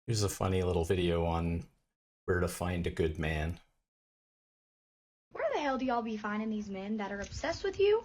Here's a funny little video on where to find a good man. Where the hell do y'all be finding these men that are obsessed with you?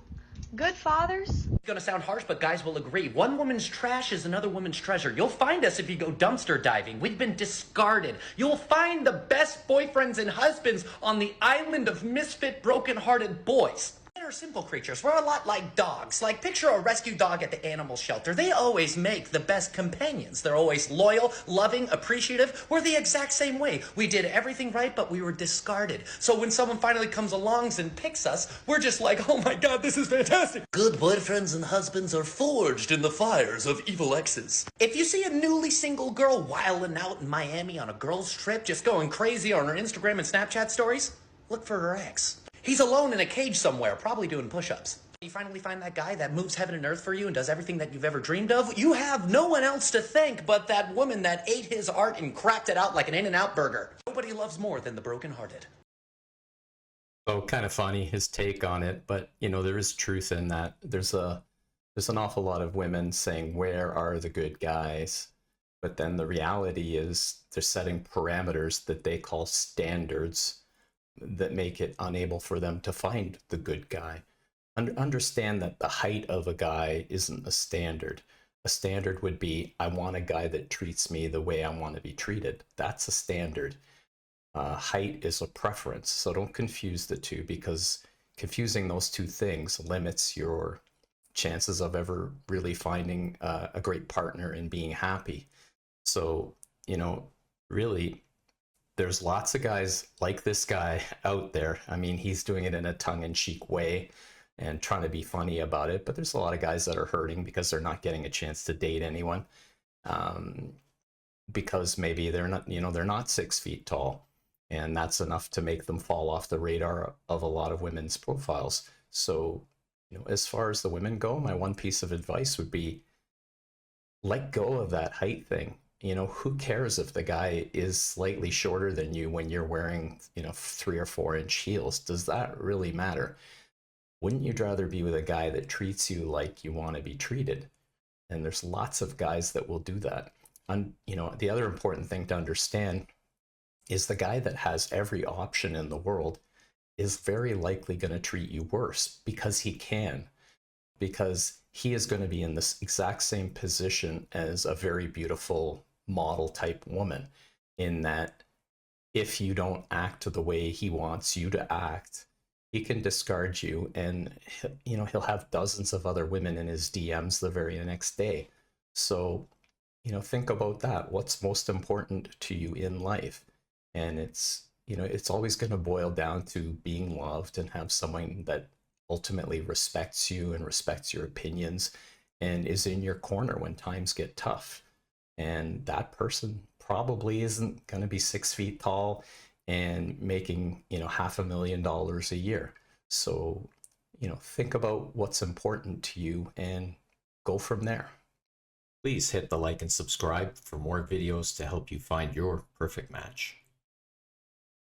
Good fathers? It's gonna sound harsh, but guys will agree. One woman's trash is another woman's treasure. You'll find us if you go dumpster diving. We've been discarded. You'll find the best boyfriends and husbands on the island of misfit, broken-hearted boys. Men are simple creatures. We're a lot like dogs. Like, picture a rescue dog at the animal shelter. They always make the best companions. They're always loyal, loving, appreciative. We're the exact same way. We did everything right, but we were discarded. So when someone finally comes along and picks us, we're just like, oh my god, this is fantastic. Good boyfriends and husbands are forged in the fires of evil exes. If you see a newly single girl wilding out in Miami on a girls' trip, just going crazy on her Instagram and Snapchat stories, look for her ex. He's alone in a cage somewhere, probably doing push-ups. You finally find that guy that moves heaven and earth for you and does everything that you've ever dreamed of. You have no one else to thank but that woman that ate his heart and cracked it out like an In-N-Out burger. Nobody loves more than the brokenhearted. So kind of funny his take on it, but there is truth in that. There's an awful lot of women saying, "Where are the good guys?" But then the reality is they're setting parameters that they call standards that make it unable for them to find the good guy. Understand that the height of a guy isn't a standard. A standard would be, I want a guy that treats me the way I want to be treated. That's a standard. Height is a preference, so don't confuse the two, because confusing those two things limits your chances of ever really finding a great partner and being happy. So, really, there's lots of guys like this guy out there. I mean, he's doing it in a tongue-in-cheek way and trying to be funny about it, but there's a lot of guys that are hurting because they're not getting a chance to date anyone, because maybe they're not 6 feet tall, and that's enough to make them fall off the radar of a lot of women's profiles. So, as far as the women go, my one piece of advice would be, let go of that height thing. Who cares if the guy is slightly shorter than you when you're wearing, 3 or 4 inch heels? Does that really matter? Wouldn't you rather be with a guy that treats you like you want to be treated? And there's lots of guys that will do that. And, the other important thing to understand is the guy that has every option in the world is very likely going to treat you worse because he can. Because he is going to be in this exact same position as a very beautiful model type woman, in that if you don't act the way he wants you to act, he can discard you, and he'll have dozens of other women in his DMs the very next day. So, think about that. What's most important to you in life? And it's always going to boil down to being loved and have someone that ultimately respects you and respects your opinions and is in your corner when times get tough. And that person probably isn't going to be 6 feet tall and making, $500,000 a year. So, think about what's important to you and go from there. Please hit the like and subscribe for more videos to help you find your perfect match.